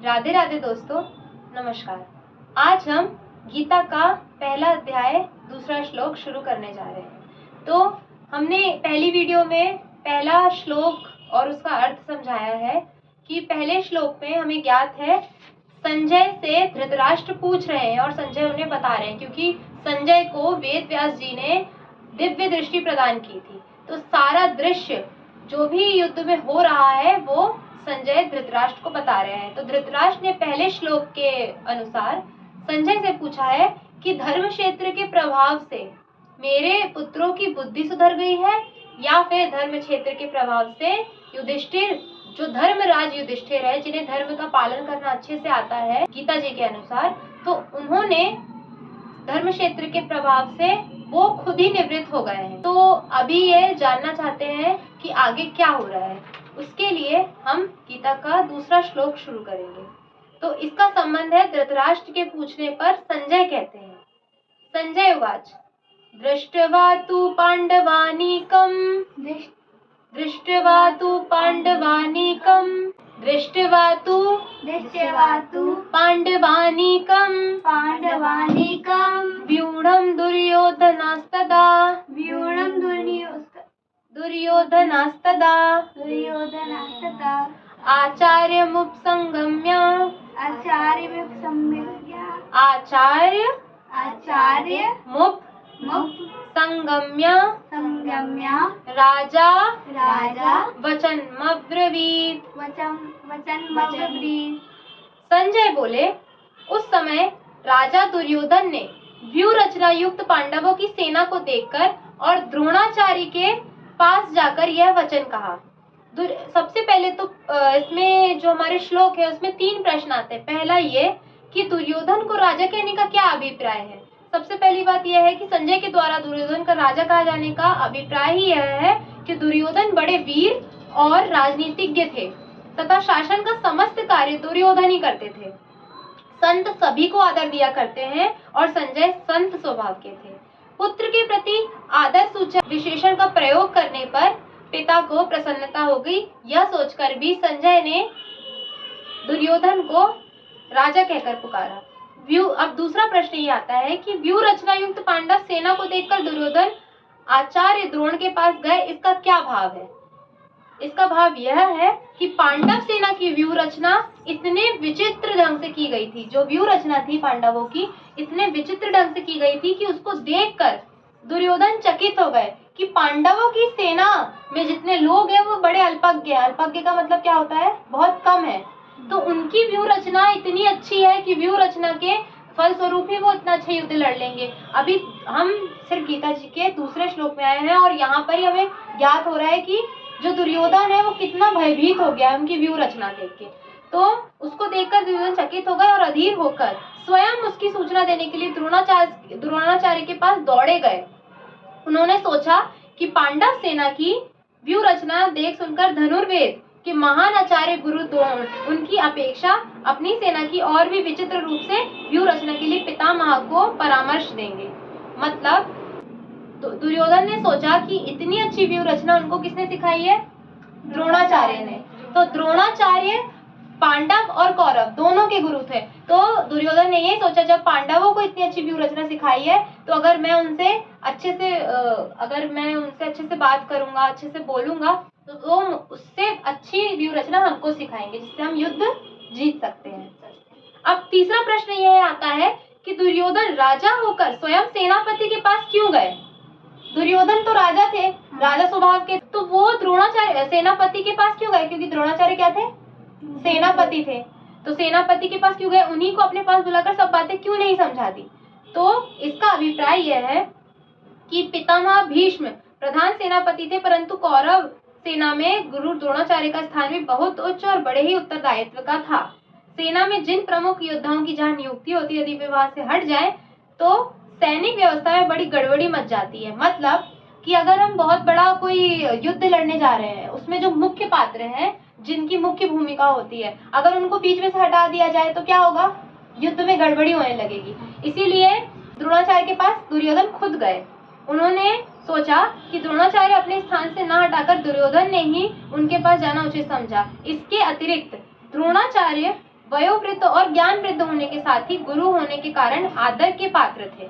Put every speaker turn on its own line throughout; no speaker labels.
राधे राधे दोस्तों, नमस्कार। आज हम गीता का पहला अध्याय दूसरा श्लोक शुरू करने जा रहे हैं। तो हमने पहली वीडियो में पहला श्लोक और उसका अर्थ समझाया है कि पहले श्लोक में हमें ज्ञात है संजय से धृतराष्ट्र पूछ रहे हैं और संजय उन्हें बता रहे हैं, क्योंकि संजय को वेद व्यास जी ने दिव्य दृष्टि प्रदान की थी। तो सारा दृश्य जो भी युद्ध में हो रहा है वो संजय धृतराष्ट्र को बता रहे हैं। तो धृतराष्ट्र ने पहले श्लोक के अनुसार संजय से पूछा है कि धर्म क्षेत्र के प्रभाव से मेरे पुत्रों की बुद्धि सुधर गई है या फिर धर्म क्षेत्र के प्रभाव से युधिष्ठिर, जो धर्मराज युधिष्ठिर है, जिन्हें धर्म का पालन करना अच्छे से आता है गीता जी के अनुसार, तो उन्होंने धर्म क्षेत्र के प्रभाव से वो खुद ही निवृत्त हो गए हैं। तो अभी ये जानना चाहते हैं कि आगे क्या हो रहा है। उसके लिए हम गीता का दूसरा श्लोक शुरू करेंगे। तो इसका संबंध है धृतराष्ट्र के पूछने पर संजय कहते हैं। संजय उवाच दृष्ट्वा तु पांडवानीकं दृष्ट्वा तु पांडवानीकं दृष्ट्वा तु पांडवानीकं व्यूढं दुर्योधनास्तदा आचार्यमुपसंगम्य राजा वचनमब्रवीत्। संजय बोले, उस समय राजा दुर्योधन ने व्यूह रचना युक्त पांडवों की सेना को देखकर और द्रोणाचार्य के पास जाकर यह वचन कहा। सबसे पहले तो इसमें जो हमारे श्लोक है उसमें 3 प्रश्न आते हैं। पहला ये कि दुर्योधन को राजा कहने का क्या अभिप्राय है। सबसे पहली बात यह है कि संजय के द्वारा दुर्योधन का राजा कहा जाने का अभिप्राय ही यह है कि दुर्योधन बड़े वीर और राजनीतिज्ञ थे तथा शासन का समस्त कार्य दुर्योधन ही करते थे। संत सभी को आदर दिया करते हैं और संजय संत स्वभाव के थे। पुत्र के प्रति आदर सूचक विशेषण का प्रयोग करने पर पिता को प्रसन्नता हो गई। यह सोचकर भी संजय ने दुर्योधन को राजा कहकर पुकारा। अब दूसरा प्रश्न ये आता है कि व्यूह रचना युक्त पांडव सेना को देखकर दुर्योधन आचार्य द्रोण के पास गए, इसका क्या भाव है। इसका भाव यह है कि पांडव सेना की व्यूह रचना इतने विचित्र ढंग से की गई थी, जो व्यूह रचना थी पांडवों की इतने विचित्र ढंग से की गई थी कि उसको देखकर दुर्योधन चकित हो गए कि पांडवों की सेना में जितने लोग हैं वो बड़े अल्पज्ञ हैं। अल्पज्ञ का मतलब क्या होता है, बहुत कम है। तो उनकी व्यूह रचना इतनी अच्छी है कि व्यूह रचना के फलस्वरूप ही वो इतना अच्छा युद्ध लड़ लेंगे। अभी हम सिर्फ गीता जी के दूसरे श्लोक में आए हैं और यहाँ पर ही हमें ज्ञात हो रहा है कि जो दुर्योधन है वो कितना भयभीत हो गया है उनकी व्यूह रचना देख के। तो उसको देखकर दुर्योधन चकित हो गए और अधीर होकर स्वयं उसकी सूचना देने के लिए द्रोणाचार्य के पास दौड़े गए। उन्होंने सोचा कि पांडव सेना की व्यूह रचना देख सुनकर धनुर्वेद के महान आचार्य गुरु द्रोण उनकी अपेक्षा अपनी सेना की और भी विचित्र रूप से व्यूह रचना के लिए पितामह को परामर्श देंगे। मतलब दुर्योधन ने सोचा कि इतनी अच्छी व्यूह रचना उनको किसने सिखाई है, द्रोणाचार्य ने। तो द्रोणाचार्य पांडव और कौरव दोनों के गुरु थे। तो दुर्योधन ने ये सोचा, जब पांडवों को इतनी अच्छी व्यूह रचना सिखाई है तो अगर मैं उनसे अच्छे से बात करूंगा, अच्छे से बोलूंगा, तो उससे अच्छी व्यूह रचना हमको सिखाएंगे जिससे हम युद्ध जीत सकते हैं। अब तीसरा प्रश्न यह आता है कि दुर्योधन राजा होकर स्वयं सेनापति के पास क्यों गए। दुर्योधन तो राजा थे, राजा स्वभाव के, तो वो द्रोणाचार्य सेनापति के पास क्यों गए, क्योंकि द्रोणाचार्य क्या थे, सेनापति थे। तो सेनापति के पास क्यों गए, उन्हीं को अपने पास बुलाकर सब बातें क्यों नहीं समझा दी। तो इसका अभिप्राय यह है कि पितामह भीष्म प्रधान सेनापति थे, परंतु कौरव सेना में गुरु द्रोणाचार्य का स्थान भी बहुत उच्च और बड़े ही उत्तरदायित्व का था। सेना में जिन प्रमुख योद्धाओं की जहाँ नियुक्ति होती है, यदि वे वहां से हट जाए तो सैनिक व्यवस्था में बड़ी गड़बड़ी मच जाती है। मतलब कि अगर हम बहुत बड़ा कोई युद्ध लड़ने जा रहे हैं, उसमें जो मुख्य पात्र हैं, जिनकी मुख्य भूमिका होती है, अगर उनको बीच में से हटा दिया जाए तो क्या होगा, युद्ध में गड़बड़ी होने लगेगी। इसीलिए द्रोणाचार्य के पास दुर्योधन खुद गए। उन्होंने सोचा कि द्रोणाचार्य अपने स्थान से न हटाकर दुर्योधन ने ही उनके पास जाना उचित समझा। इसके अतिरिक्त द्रोणाचार्य वयोवृद्ध और ज्ञान वृद्ध होने के साथ ही गुरु होने के कारण आदर के पात्र थे,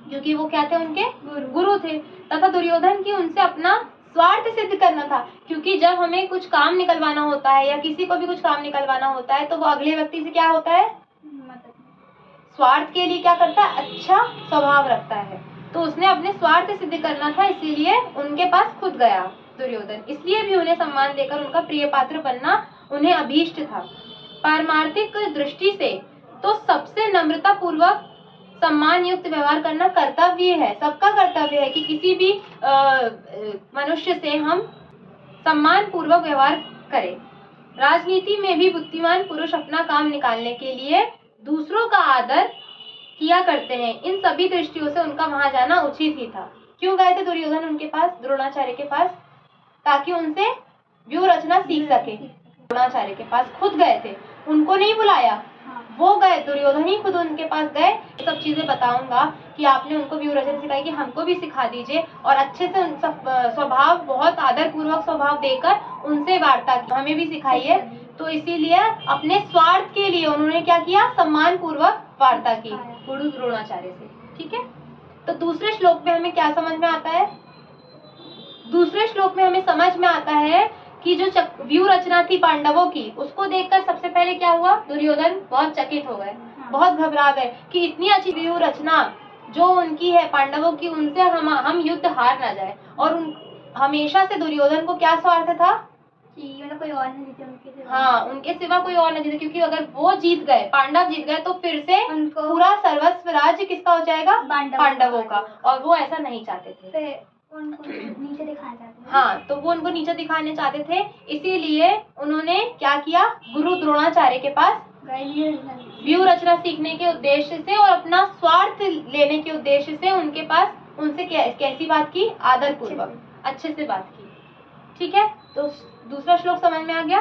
क्योंकि वो क्या थे, उनके गुरु थे। तथा दुर्योधन की उनसे अपना स्वार्थ सिद्ध करना था, क्योंकि जब हमें कुछ काम निकलवाना होता है या किसी को भी कुछ काम निकलवाना होता है तो वो अगले व्यक्ति से क्या होता है, स्वार्थ के लिए क्या करता है, अच्छा स्वभाव रखता है। तो उसने अपने स्वार्थ सिद्ध करना था, इसीलिए उनके पास खुद गया दुर्योधन। इसलिए भी उन्हें सम्मान देकर उनका प्रिय पात्र बनना उन्हें अभीष्ट था। पारमार्थिक दृष्टि से तो सबसे नम्रता पूर्वक सम्मान युक्त व्यवहार करना कर्तव्य है, सबका कर्तव्य है कि किसी भी मनुष्य से हम सम्मान पूर्वक व्यवहार करें। राजनीति में भी बुद्धिमान पुरुष अपना काम निकालने के लिए दूसरों का आदर किया करते हैं। इन सभी दृष्टियों से उनका वहां जाना उचित ही था। क्यों गए थे दुर्योधन उनके पास, द्रोणाचार्य के पास? ताकि उनसे व्यूह रचना सीख सके। द्रोणाचार्य के पास खुद गए थे, उनको नहीं बुलाया, वो गए, दुर्योधन ही खुद उनके पास गए। सब चीजें बताऊंगा कि आपने उनको व्यूह रचना सिखाई कि हमको भी सिखा दीजिए, और अच्छे से स्वभाव, बहुत आदर पूर्वक स्वभाव देकर उनसे वार्ता की, हमें भी सिखाइए। तो इसीलिए अपने स्वार्थ के लिए उन्होंने क्या किया, सम्मान पूर्वक वार्ता की गुरु द्रोणाचार्य से। ठीक है, तो दूसरे श्लोक में हमें क्या समझ में आता है? दूसरे श्लोक में हमें समझ में आता है कि जो व्यूह रचना थी पांडवों की, उसको देखकर सबसे पहले क्या हुआ, दुर्योधन बहुत चकित हो गए, बहुत घबरा गए कि इतनी अच्छी व्यूह रचना जो उनकी है पांडवों की, उनसे हम युद्ध हार ना जाए। और हमेशा से दुर्योधन को क्या स्वार्थ था कि मतलब कोई और न जीते उनके सिवा। हाँ, उनके सिवा कोई और न जीते, क्योंकि अगर वो जीत गए, पांडव जीत गए, तो फिर से पूरा सर्वस्व राज्य किसका हो जाएगा, पांडवों का, और वो ऐसा नहीं चाहते थे। उनको नीचे दिखाना चाहते थे। हाँ, तो वो उनको नीचे दिखाने चाहते थे, इसीलिए उन्होंने क्या किया, गुरु द्रोणाचार्य के पास व्यूह रचना सीखने के उद्देश्य से और अपना स्वार्थ लेने के उद्देश्य से उनके पास उनसे कैसी बात की, आदर पूर्वक अच्छे से बात की। ठीक है, तो दूसरा श्लोक समझ में आ गया।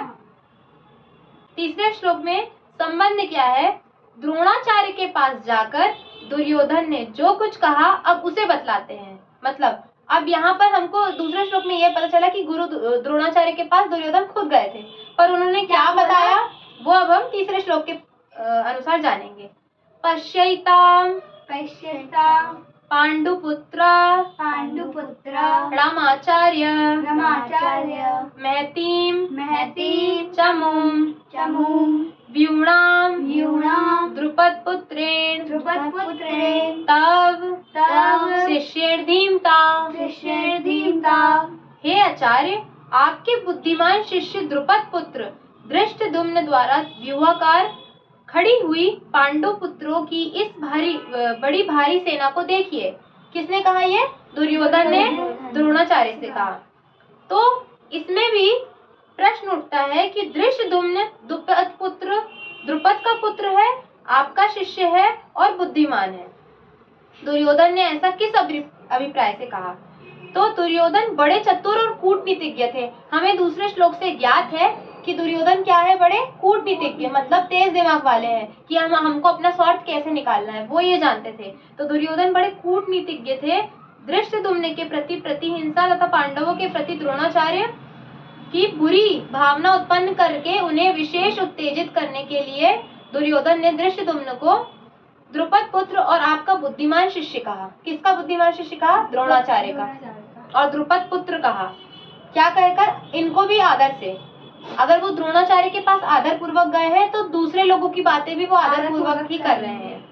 तीसरे श्लोक में संबंध क्या है, द्रोणाचार्य के पास जाकर दुर्योधन ने जो कुछ कहा अब उसे बतलाते हैं। मतलब अब यहाँ पर हमको दूसरे श्लोक में यह पता चला कि गुरु द्रोणाचार्य के पास दुर्योधन खुद गए थे, पर उन्होंने क्या बताया वो अब हम तीसरे श्लोक के अनुसार जानेंगे। पश्यैताम पांडुपुत्र रामाचार्य महतीम चमूम व्यूणाम द्रुपदपुत्रेण तव शिष्येर्धीमता। हे आचार्य, आपके बुद्धिमान शिष्य द्रुपद पुत्र धृष्टद्युम्न द्वारा व्यूहाकार खड़ी हुई पांडु पुत्रों की इस बड़ी भारी सेना को देखिए। किसने कहा ये? दुर्योधन ने द्रोणाचार्य से कहा। तो इसमें भी प्रश्न उठता है कि धृष्टद्युम्न द्रुपद का पुत्र है, आपका शिष्य है और बुद्धिमान है। दुर्योधन ने ऐसा किस अभिप्राय से कहा? तो दुर्योधन बड़े चतुर और कूटनीतिज्ञ थे। हमें दूसरे श्लोक से ज्ञात है कि दुर्योधन क्या है, बड़े कूटनीतिज्ञ, मतलब तेज दिमाग वाले हैं कि हमको अपना स्वार्थ कैसे निकालना है, वो ये जानते थे। तो दुर्योधन बड़े कूटनीतिज्ञ थे। धृष्टद्युम्न के प्रति प्रतिहिंसा तथा पांडवों के प्रति द्रोणाचार्य की बुरी भावना उत्पन्न करके उन्हें विशेष उत्तेजित करने के लिए दुर्योधन ने धृष्टद्युम्न को द्रुपद पुत्र और आपका बुद्धिमान शिष्य कहा। किसका बुद्धिमान शिष्य कहा? द्रोणाचार्य का। और द्रुपद पुत्र कहा, क्या कहकर? इनको भी आदर से। अगर वो द्रोणाचार्य के पास आदर पूर्वक गए हैं तो दूसरे लोगों की बातें भी वो आदर पूर्वक ही कर रहे हैं।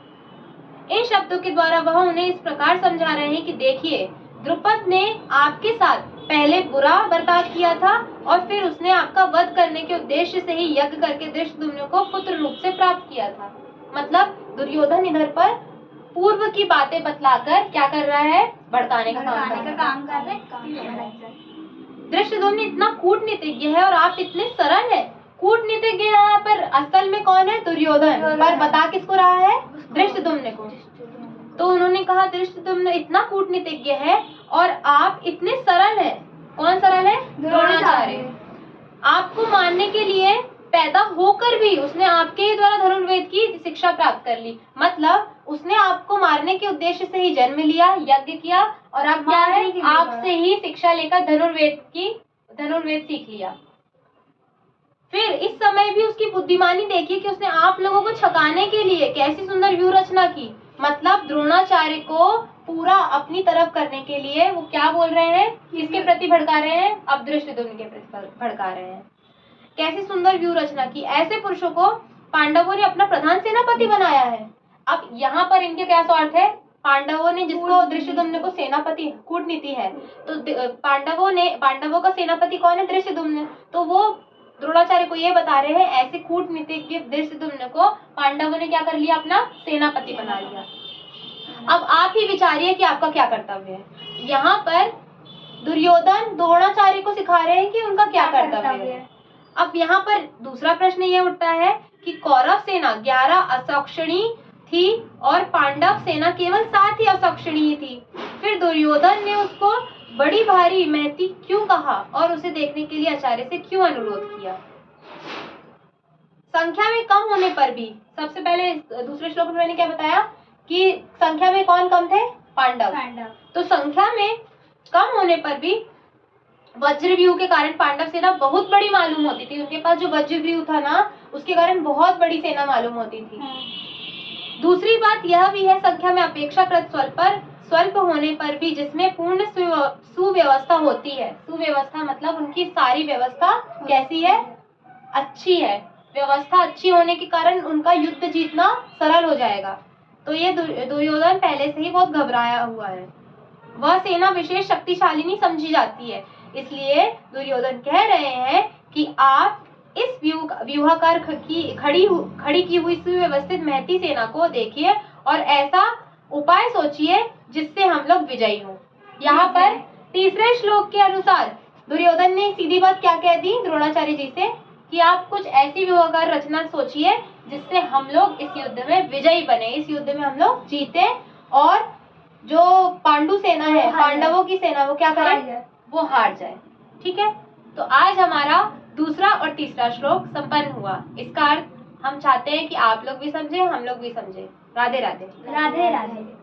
इन शब्दों के द्वारा वह उन्हें इस प्रकार समझा रहे हैं कि देखिए, द्रुपद ने आपके साथ पहले बुरा बर्ताव किया था और फिर उसने आपका वध करने के उद्देश्य से ही यज्ञ करके धृष्टद्युम्न को पुत्र रूप से प्राप्त किया था। मतलब दुर्योधन इधर पर पूर्व की बातें बतलाकर क्या कर रहा है? भड़काने का काम कर रहा है। धृष्टद्युम्न इतना कूटनीतिज्ञ है और आप इतने सरल है। कूटनीतिज्ञ यहाँ पर असल में कौन है? दुर्योधन। पर बता किसको रहा है? धृष्टद्युम्न को। तो उन्होंने कहा धृष्टद्युम्न इतना कूटनीतिज्ञ है और आप इतने सरल है। कौन सरल है? द्रोणाचार्य। आपको मारने के लिए पैदा होकर भी उसने आपके ही द्वारा धनुर्वेद की शिक्षा प्राप्त कर ली। मतलब उसने आपको मारने के उद्देश्य से ही जन्म लिया, यज्ञ किया, और अब क्या है? आपसे ही शिक्षा लेकर धनुर्वेद सीख लिया। फिर इस समय भी उसकी बुद्धिमानी देखिए कि उसने आप लोगों को छकाने के लिए कैसी सुंदर व्यूह रचना की। मतलब द्रोणाचार्य को पूरा अपनी तरफ करने के लिए वो क्या बोल रहे हैं, किसके प्रति भड़का रहे हैं, अब धृष्टद्युम्न के प्रति भड़का रहे हैं। कैसी सुंदर व्यूह रचना की। ऐसे पुरुषों को पांडवों ने अपना प्रधान सेनापति बनाया है। अब यहाँ पर इनके क्या स्वार्थ है, पांडवों ने जिसको धृष्टद्युम्न को सेनापति, कूटनीति है, तो पांडवों का सेनापति कौन है, धृष्टद्युम्न। तो वो द्रोणाचार्य को ये बता रहे हैं ऐसे कूटनीतिज्ञ धृष्टद्युम्न को पांडवों ने क्या कर लिया, अपना सेनापति बना लिया। अब आप ही विचारिए कि आपका क्या कर्तव्य है। यहाँ पर दुर्योधन द्रोणाचार्य को सिखा रहे हैं कि उनका क्या कर्तव्य है। अब यहाँ पर दूसरा प्रश्न ये उठता है कि कौरव सेना 11 असक्षणी थी और पांडव सेना केवल 7 ही असक्षणीय थी। फिर दुर्योधन ने उसको बड़ी भारी महती क्यों कहा और उसे देखने के लिए आचार्य से क्यों अनुरोध किया। संख्या में कम होने पर भी, सबसे पहले दूसरे श्लोक में मैंने क्या बताया कि संख्या में कौन कम थे, पांडव। तो संख्या में कम होने पर भी वज्रव्यूह के कारण पांडव सेना बहुत बड़ी मालूम होती थी। उनके पास जो वज्रव्यूह था ना, उसके कारण बहुत बड़ी सेना मालूम होती थी। दूसरी बात यह भी है, संख्या में अपेक्षाकृत स्वल्प होने पर भी जिसमें पूर्ण सुव्यवस्था होती है। सुव्यवस्था मतलब उनकी सारी व्यवस्था कैसी है, अच्छी है। व्यवस्था अच्छी होने के कारण उनका युद्ध जीतना सरल हो जाएगा। तो ये दुर्योधन पहले से ही बहुत घबराया हुआ है। वह सेना विशेष शक्तिशाली समझी जाती है। इसलिए दुर्योधन कह रहे हैं कि आप इस व्यूहाकार खड़ी की हुई सुव्यवस्थित महती सेना को देखिए और ऐसा उपाय सोचिए जिससे हम लोग विजयी हों। यहाँ पर तीसरे श्लोक के अनुसार दुर्योधन ने सीधी बात क्या कह दी द्रोणाचार्य जी से कि आप कुछ ऐसी व्यूहाकार रचना सोचिए जिससे हम लोग इस युद्ध में विजयी बने, इस युद्ध में हम लोग जीते और जो पांडु सेना है, पांडवों की सेना, वो क्या करे, वो हार जाए। ठीक है, तो आज हमारा दूसरा और तीसरा श्लोक संपन्न हुआ। इसका अर्थ हम चाहते हैं कि आप लोग भी समझे, हम लोग भी समझे। राधे राधे।
राधे राधे।